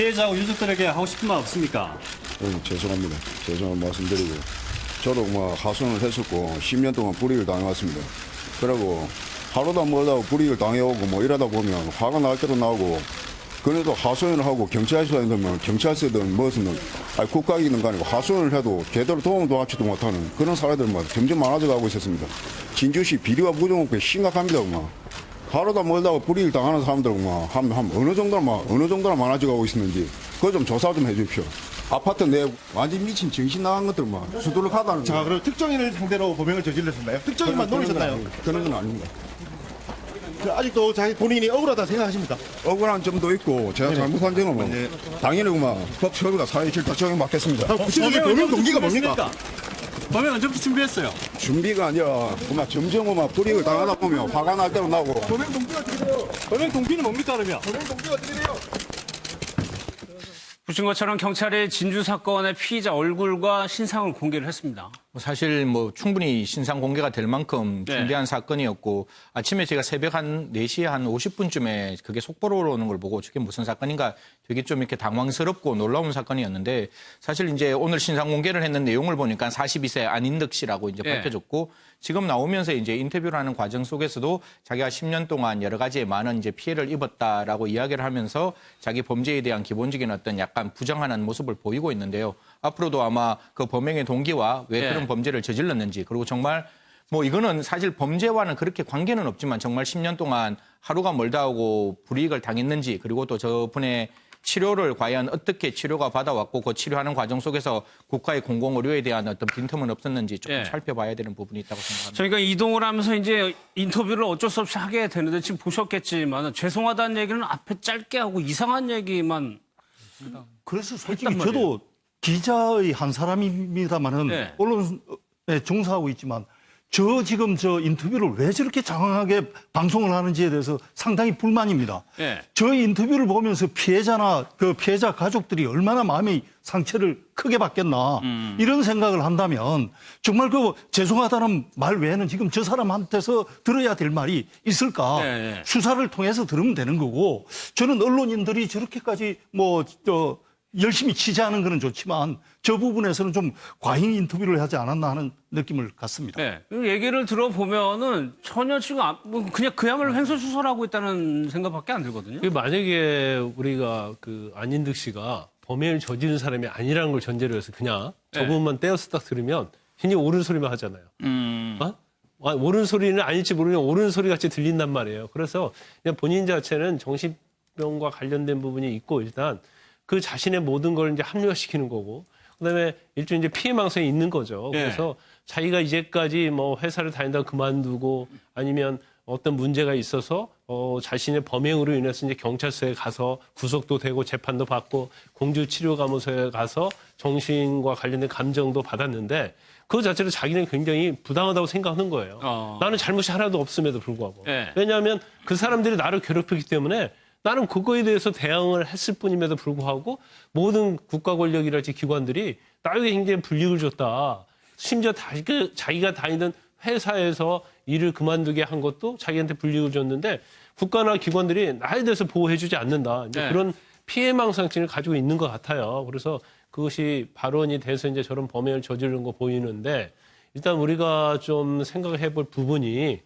피해자하고 유족들에게 하고 싶은 말 없습니까? 죄송합니다. 죄송한 말씀드리고 저도 뭐 하소연을 했었고 10년 동안 불이익을 당해왔습니다. 그리고 하루도 멀다고 불이익을 당해오고 뭐 이러다 보면 화가 날 때도 나고 그래도 하소연을 하고 경찰서에 넣으면 경찰서든 무엇이든 국가이든 간에 하소연을 해도 제대로 도움도 받지도 못하는 그런 사례들만 점점 많아져 가고 있었습니다. 진주시 비리와 부정업계 심각합니다. 하루도 멀다고 불이익을 당하는 사람들 어느 정도나 많아져 가고 있었는지 그거 좀 조사 좀 해주십시오. 아파트 내 완전 미친 정신 나간 것들만 수두룩하다는. 자, 그럼 특정인을 상대로 범행을 저질렀나요? 특정인만 노리셨나요? 그런 건 아닙니다. 아직도 자기 본인이 억울하다 생각하십니까? 억울한 점도 있고 제가 잘못한 점은 뭐 당연히 법 처리가 사회 질서 적용 받겠습니다. 구체적인 범행 동기가 뭡니까? 범행 언제부터 준비했어요? 준비가 아니라 점점 불이익을 당하다 보면 화가 날 때도 나고. 범행 동기가 어떻게 돼요? 범행 동기는 뭡니까 그러면? 범행 동기가 어떻게 돼요? 보신 것처럼 경찰이 진주 사건의 피의자 얼굴과 신상을 공개를 했습니다. 사실 충분히 신상 공개가 될 만큼 중대한 사건이었고 아침에 제가 새벽 한 4시 한 50분쯤에 그게 속보로 오는 걸 보고 저게 무슨 사건인가 되게 좀 이렇게 당황스럽고 놀라운 사건이었는데 사실 이제 오늘 신상 공개를 했는 내용을 보니까 42세 안인득 씨라고 이제 밝혀졌고 지금 나오면서 이제 인터뷰를 하는 과정 속에서도 자기가 10년 동안 여러 가지의 많은 이제 피해를 입었다라고 이야기를 하면서 자기 범죄에 대한 기본적인 어떤 약간 부정하는 모습을 보이고 있는데요. 앞으로도 아마 그 범행의 동기와 왜 그런 범죄를 저질렀는지 그리고 정말 이거는 사실 범죄와는 그렇게 관계는 없지만 정말 10년 동안 하루가 멀다 하고 불이익을 당했는지 그리고 또 저분의 치료를 과연 어떻게 치료가 받아왔고 그 치료하는 과정 속에서 국가의 공공의료에 대한 어떤 빈틈은 없었는지 조금 살펴봐야 되는 부분이 있다고 생각합니다. 저희가 이동을 하면서 이제 인터뷰를 어쩔 수 없이 하게 되는데 지금 보셨겠지만 죄송하다는 얘기는 앞에 짧게 하고 이상한 얘기만. 그래서 솔직히 저도 기자의 한 사람입니다만은 언론에 종사하고 있지만 지금 인터뷰를 왜 저렇게 장황하게 방송을 하는지에 대해서 상당히 불만입니다. 저 인터뷰를 보면서 피해자나 그 피해자 가족들이 얼마나 마음의 상처를 크게 받겠나 이런 생각을 한다면 정말 죄송하다는 말 외에는 지금 저 사람한테서 들어야 될 말이 있을까? 수사를 통해서 들으면 되는 거고 저는 언론인들이 저렇게까지 열심히 취재하는 건 좋지만 저 부분에서는 좀 과잉 인터뷰를 하지 않았나 하는 느낌을 갖습니다. 얘기를 들어보면은 전혀 지금 그냥 그야말로 횡설수설하고 있다는 생각밖에 안 들거든요. 만약에 우리가 안인득 씨가 범행을 저지른 사람이 아니라는 걸 전제로 해서 그냥 저 부분만 떼어서 딱 들으면 굉장히 옳은 소리만 하잖아요. 옳은 소리는 아닐지 모르면 옳은 소리 같이 들린단 말이에요. 그래서 그냥 본인 자체는 정신병과 관련된 부분이 있고 일단 그 자신의 모든 걸 이제 합리화시키는 거고, 그다음에 일종의 이제 피해망상이 있는 거죠. 그래서 자기가 이제까지 회사를 다닌다고 그만두고 아니면 어떤 문제가 있어서 자신의 범행으로 인해서 이제 경찰서에 가서 구속도 되고 재판도 받고 공주치료감호소에 가서 정신과 관련된 감정도 받았는데 그 자체로 자기는 굉장히 부당하다고 생각하는 거예요. 나는 잘못이 하나도 없음에도 불구하고. 왜냐하면 그 사람들이 나를 괴롭히기 때문에 나는 그거에 대해서 대응을 했을 뿐임에도 불구하고 모든 국가 권력이랄지 기관들이 나에게 굉장히 불이익을 줬다. 심지어 자기가 다니던 회사에서 일을 그만두게 한 것도 자기한테 불이익을 줬는데 국가나 기관들이 나에 대해서 보호해주지 않는다. 이제 그런 피해망상증을 가지고 있는 것 같아요. 그래서 그것이 발언이 돼서 이제 저런 범행을 저지른 거 보이는데 일단 우리가 좀 생각해 볼 부분이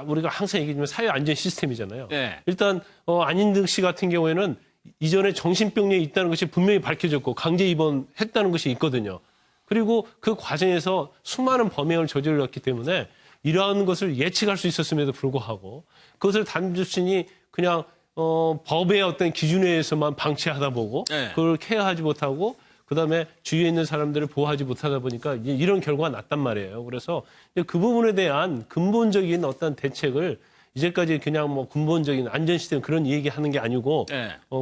우리가 항상 얘기하지만 사회 안전 시스템이잖아요. 일단 안인득 씨 같은 경우에는 이전에 정신병리에 있다는 것이 분명히 밝혀졌고 강제 입원했다는 것이 있거든요. 그리고 그 과정에서 수많은 범행을 저질렀기 때문에 이러한 것을 예측할 수 있었음에도 불구하고 그것을 단순히 그냥 법의 어떤 기준에 의해서만 방치하다 보고 그걸 케어하지 못하고 그다음에 주위에 있는 사람들을 보호하지 못하다 보니까 이런 결과가 났단 말이에요. 그래서 그 부분에 대한 근본적인 어떤 대책을 이제까지 그냥 근본적인 안전 시스템 그런 얘기하는 게 아니고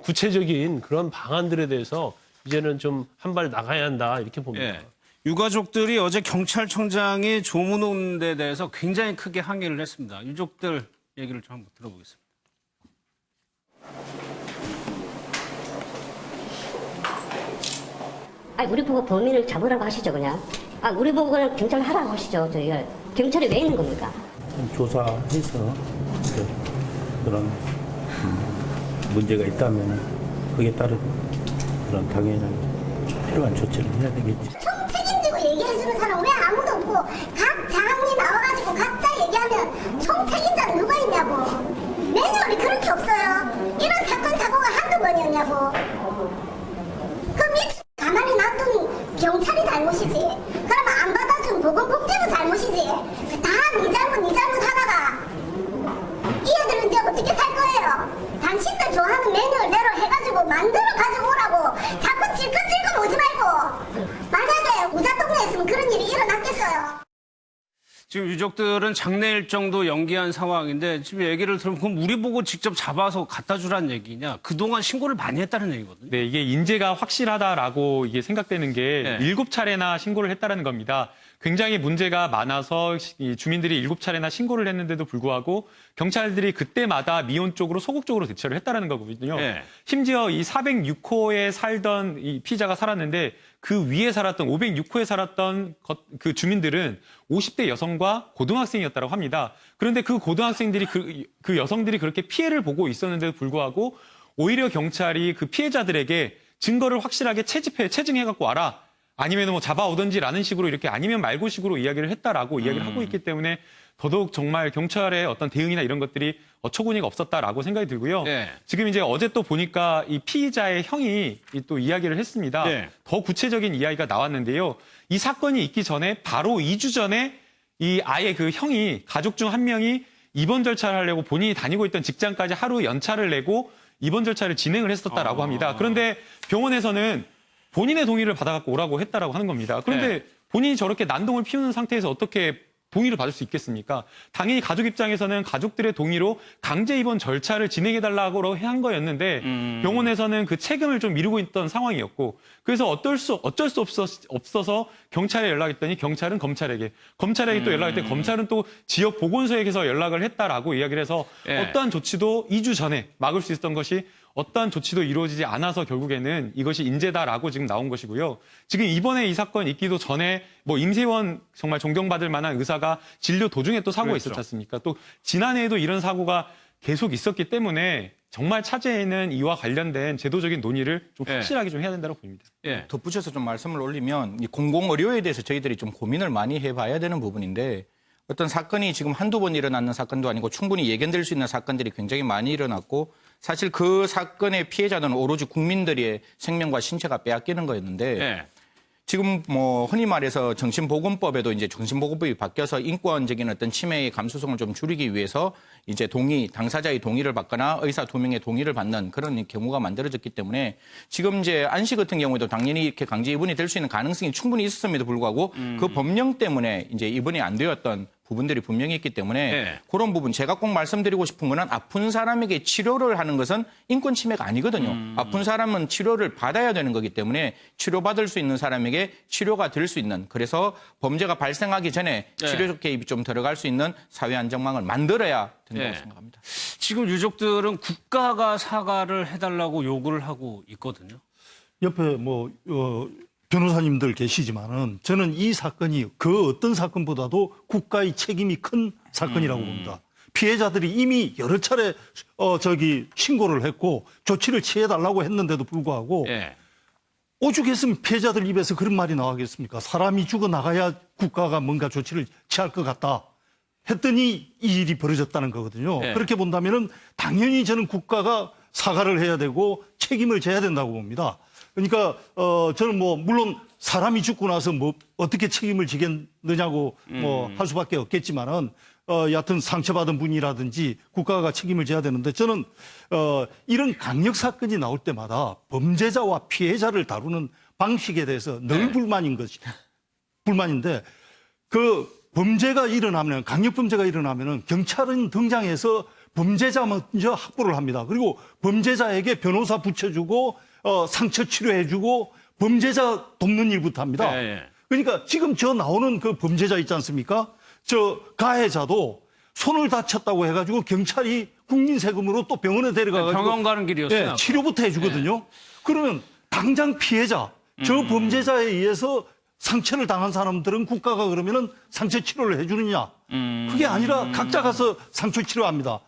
구체적인 그런 방안들에 대해서 이제는 좀 한 발 나가야 한다 이렇게 봅니다. 유가족들이 어제 경찰청장이 조문온 데 대해서 굉장히 크게 항의를 했습니다. 유족들 얘기를 좀 한번 들어보겠습니다. 우리 보고 범인을 잡으라고 하시죠, 그냥. 우리 보고 그냥 경찰 하라고 하시죠, 저희가. 경찰이 왜 있는 겁니까? 조사해서 그런 문제가 있다면 거기에 따른 그런 당연한 필요한 조치를 해야 되겠지. 책임지고 얘기해주는 사람 왜 아무도 없고 각 장이 나와가지고 각자 얘기하면 총책임자는 누가 있냐고. 매뉴얼이 그렇게 없어요. 이런 사건 사고가 한두 번이었냐고. 그럼 가만히 놔둔 경찰이 잘못이지. 그러면 안 받아준 보건복지부 잘못이지. 다 네 잘못 하다가 이 애들은 이제 어떻게 살 거예요? 당신들 좋아하는 매뉴얼대로 해가지고 만들어 가지고 오라고. 자꾸 질끈질끈 오지 말고. 만약에 우자 동네였으면 그런 일이 일어났겠어요. 지금 유족들은 장례 일정도 연기한 상황인데 지금 얘기를 들으면 그럼 우리 보고 직접 잡아서 갖다 주라는 얘기냐? 그동안 신고를 많이 했다는 얘기거든요. 네, 이게 인재가 확실하다라고 이게 생각되는 게 네. 7차례나 신고를 했다는 겁니다. 굉장히 문제가 많아서 이 주민들이 7차례나 신고를 했는데도 불구하고 경찰들이 그때마다 미혼 쪽으로 소극적으로 대처를 했다는 거거든요. 네. 심지어 이 406호에 살던 이 피의자가 살았는데 그 위에 살았던 506호에 살았던 그 주민들은 50대 여성과 고등학생이었다고 합니다. 그런데 그 고등학생들이 그 여성들이 그렇게 피해를 보고 있었는데도 불구하고 오히려 경찰이 그 피해자들에게 증거를 확실하게 체증해갖고 와라. 아니면 뭐 잡아오든지라는 식으로 이렇게 아니면 말고식으로 이야기를 했다라고 이야기를 하고 있기 때문에 더더욱 정말 경찰의 어떤 대응이나 이런 것들이 어처구니가 없었다라고 생각이 들고요. 네. 지금 이제 어제 또 보니까 이 피의자의 형이 또 이야기를 했습니다. 네. 더 구체적인 이야기가 나왔는데요. 이 사건이 있기 전에 바로 2주 전에 이 아예 그 형이 가족 중 한 명이 입원 절차를 하려고 본인이 다니고 있던 직장까지 하루 연차를 내고 입원 절차를 진행을 했었다라고 합니다. 그런데 병원에서는 본인의 동의를 받아갖고 오라고 했다라고 하는 겁니다. 그런데 네. 본인이 저렇게 난동을 피우는 상태에서 어떻게 동의를 받을 수 있겠습니까? 당연히 가족 입장에서는 가족들의 동의로 강제 입원 절차를 진행해달라고 한 거였는데 병원에서는 그 책임을 좀 미루고 있던 상황이었고 그래서 어쩔 수 없어서 경찰에 연락했더니 경찰은 검찰에게 또 연락했더니 검찰은 또 지역 보건소에게서 연락을 했다라고 이야기를 해서 예. 어떠한 조치도 2주 전에 막을 수 있었던 것이 어떠한 조치도 이루어지지 않아서 결국에는 이것이 인재다라고 지금 나온 것이고요. 지금 이번에 이 사건 있기도 전에 뭐 임세원 정말 존경받을 만한 의사가 진료 도중에 또 사고가 그렇죠. 있었지 않습니까? 또 지난해에도 이런 사고가 계속 있었기 때문에 정말 차제에는 이와 관련된 제도적인 논의를 좀 확실하게 좀 해야 된다고 봅니다. 예. 덧붙여서 좀 말씀을 올리면 이 공공의료에 대해서 저희들이 좀 고민을 많이 해봐야 되는 부분인데 어떤 사건이 지금 한두 번 일어나는 사건도 아니고 충분히 예견될 수 있는 사건들이 굉장히 많이 일어났고 사실 그 사건의 피해자는 오로지 국민들의 생명과 신체가 빼앗기는 거였는데 예. 지금 뭐 흔히 말해서 정신보건법에도 이제 정신보건법이 바뀌어서 인권적인 어떤 침해의 감수성을 좀 줄이기 위해서 이제 당사자의 동의를 받거나 의사 2명의 동의를 받는 그런 경우가 만들어졌기 때문에 지금 이제 안씨 같은 경우에도 당연히 이렇게 강제 입원이 될 수 있는 가능성이 충분히 있었음에도 불구하고 그 법령 때문에 이제 입원이 안 되었던 부분들이 분명히 있기 때문에 네. 그런 부분 제가 꼭 말씀드리고 싶은 거는 아픈 사람에게 치료를 하는 것은 인권 침해가 아니거든요. 아픈 사람은 치료를 받아야 되는 거기 때문에 치료받을 수 있는 사람에게 치료가 될 수 있는 그래서 범죄가 발생하기 전에 네. 치료적 개입이 좀 들어갈 수 있는 사회 안정망을 만들어야 된다고 네. 생각합니다. 지금 유족들은 국가가 사과를 해달라고 요구를 하고 있거든요. 옆에 변호사님들 계시지만은 저는 이 사건이 그 어떤 사건보다도 국가의 책임이 큰 사건이라고 봅니다. 피해자들이 이미 여러 차례 신고를 했고 조치를 취해달라고 했는데도 불구하고 예. 오죽했으면 피해자들 입에서 그런 말이 나가겠습니까? 사람이 죽어나가야 국가가 뭔가 조치를 취할 것 같다 했더니 이 일이 벌어졌다는 거거든요. 네. 그렇게 본다면은 당연히 저는 국가가 사과를 해야 되고 책임을 져야 된다고 봅니다. 그러니까 저는 물론 사람이 죽고 나서 어떻게 책임을 지겠느냐고 할 수밖에 없겠지만은 여하튼 상처받은 분이라든지 국가가 책임을 져야 되는데 저는 이런 강력 사건이 나올 때마다 범죄자와 피해자를 다루는 방식에 대해서 늘 불만인데 그 범죄가 일어나면 강력 범죄가 일어나면은 경찰은 등장해서 범죄자 먼저 확보를 합니다. 그리고 범죄자에게 변호사 붙여주고 상처 치료해주고 범죄자 돕는 일부터 합니다. 네. 그러니까 지금 나오는 그 범죄자 있지 않습니까? 가해자도 손을 다쳤다고 해가지고 경찰이 국민 세금으로 또 병원에 데려가가지고 병원 가는 길이었어요. 치료부터 해주거든요. 그러면 당장 피해자, 저 범죄자에 의해서 상처를 당한 사람들은 국가가 그러면은 상처 치료를 해주느냐? 그게 아니라 각자 가서 상처 치료합니다.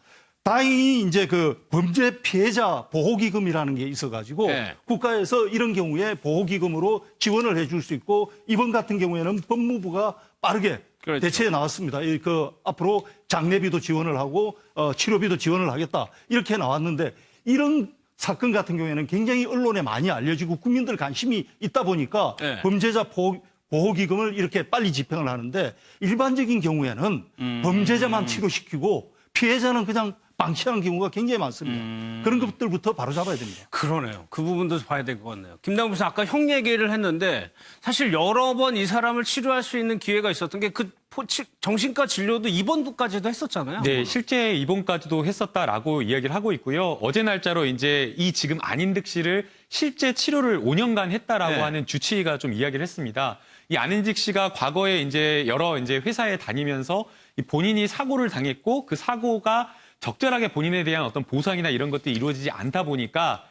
다행히 이제 그 범죄 피해자 보호기금이라는 게 있어가지고 네. 국가에서 이런 경우에 보호기금으로 지원을 해줄 수 있고 이번 같은 경우에는 법무부가 빠르게 그렇죠. 대체해 나왔습니다. 그 앞으로 장례비도 지원을 하고 치료비도 지원을 하겠다 이렇게 나왔는데 이런 사건 같은 경우에는 굉장히 언론에 많이 알려지고 국민들 관심이 있다 보니까 네. 범죄자 보호기금을 이렇게 빨리 집행을 하는데 일반적인 경우에는 범죄자만 치료시키고 피해자는 그냥 방치하는 경우가 굉장히 많습니다. 그런 것들부터 바로 잡아야 됩니다. 그러네요. 그 부분도 봐야 될 것 같네요. 김남국 교수 아까 형 얘기를 했는데 사실 여러 번 이 사람을 치료할 수 있는 기회가 있었던 게 그 정신과 진료도 입원까지도 했었잖아요. 네, 실제 입원까지도 했었다라고 이야기를 하고 있고요. 어제 날짜로 이제 이 지금 안인득 씨를 실제 치료를 5년간 했다라고 네. 하는 주치의가 좀 이야기를 했습니다. 이 안인득 씨가 과거에 이제 여러 이제 회사에 다니면서 이 본인이 사고를 당했고 그 사고가 적절하게 본인에 대한 어떤 보상이나 이런 것들이 이루어지지 않다 보니까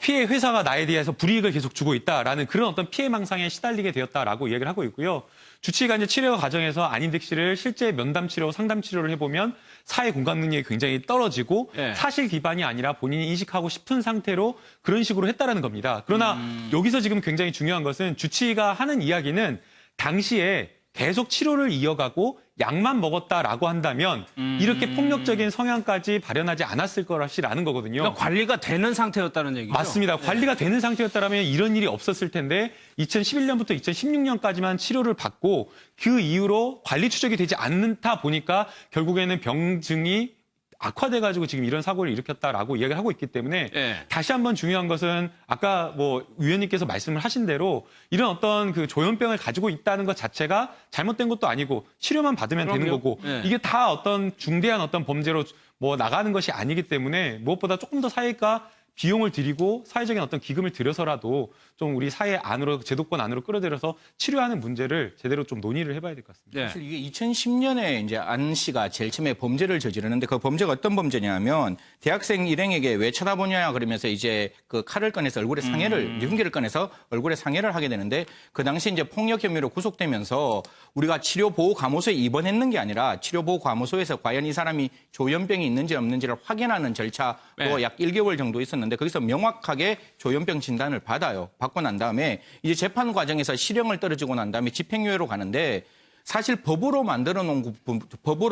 피해 회사가 나에 대해서 불이익을 계속 주고 있다라는 그런 어떤 피해망상에 시달리게 되었다라고 이야기를 하고 있고요. 주치의가 이제 치료 과정에서 안인득 씨를 실제 면담 치료, 상담 치료를 해보면 사회 공감 능력이 굉장히 떨어지고 네. 사실 사실 기반이 아니라 본인이 인식하고 싶은 상태로 그런 식으로 했다라는 겁니다. 그러나 여기서 지금 굉장히 중요한 것은 주치의가 하는 이야기는 당시에 계속 치료를 이어가고 약만 먹었다라고 한다면 이렇게 폭력적인 성향까지 발현하지 않았을 것이라는 거거든요. 그러니까 관리가 되는 상태였다는 얘기죠. 맞습니다. 관리가 되는 상태였다면 이런 일이 없었을 텐데 2011년부터 2016년까지만 치료를 받고 그 이후로 관리 추적이 되지 않다 보니까 결국에는 병증이 악화돼가지고 지금 이런 사고를 일으켰다라고 이야기를 하고 있기 때문에 네. 다시 한번 중요한 것은 아까 뭐 위원님께서 말씀을 하신 대로 이런 어떤 그 조현병을 가지고 있다는 것 자체가 잘못된 것도 아니고 치료만 받으면 되는 그럼요. 거고 네. 이게 다 어떤 중대한 어떤 범죄로 뭐 나가는 것이 아니기 때문에 무엇보다 조금 더 사회가 비용을 들이고 사회적인 어떤 기금을 들여서라도 좀 우리 사회 안으로 제도권 안으로 끌어들여서 치료하는 문제를 제대로 좀 논의를 해봐야 될 것 같습니다. 네. 사실 이게 2010년에 이제 안 씨가 제일 처음에 범죄를 저지르는데 그 범죄가 어떤 범죄냐면 대학생 일행에게 왜 쳐다보냐 그러면서 이제 그 칼을 꺼내서 얼굴에 상해를 흉기를 꺼내서 얼굴에 상해를 하게 되는데 그 당시 이제 폭력 혐의로 구속되면서 우리가 치료보호감호소에 입원했는 게 아니라 치료보호감호소에서 과연 이 사람이 조현병이 있는지 없는지를 확인하는 절차로 네. 약 1개월 정도 있었는데 거기서 명확하게 조현병 진단을 받아요. 받고 난 다음에 이제 재판 과정에서 실형을 떨어지고 난 다음에 집행유예로 가는데 사실 법으로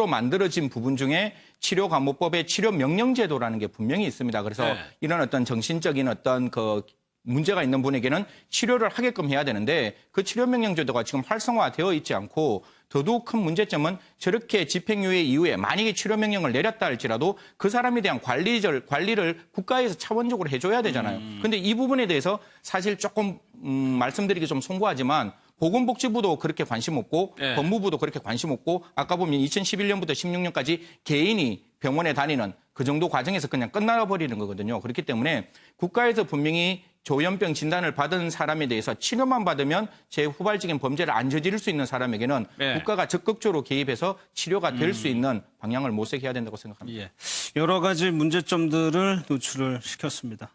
만들어진 부분 중에 치료감호법의 치료명령제도라는 게 분명히 있습니다. 그래서 네. 이런 어떤 정신적인 어떤 그 문제가 있는 분에게는 치료를 하게끔 해야 되는데 그 치료명령제도가 지금 활성화되어 있지 않고 더더욱 큰 문제점은 저렇게 집행유예 이후에 만약에 치료명령을 내렸다 할지라도 그 사람에 대한 관리를 국가에서 차원적으로 해줘야 되잖아요. 근데 이 부분에 대해서 사실 조금 말씀드리기 좀 송구하지만 보건복지부도 그렇게 관심 없고 네. 법무부도 그렇게 관심 없고 아까 보면 2011년부터 16년까지 개인이 병원에 다니는 그 정도 과정에서 그냥 끝나버리는 거거든요. 그렇기 때문에 국가에서 분명히 조현병 진단을 받은 사람에 대해서 치료만 받으면 제후발적인 범죄를 안 저지를 수 있는 사람에게는 네. 국가가 적극적으로 개입해서 치료가 될 수 있는 방향을 모색해야 된다고 생각합니다. 예. 여러 가지 문제점들을 노출을 시켰습니다.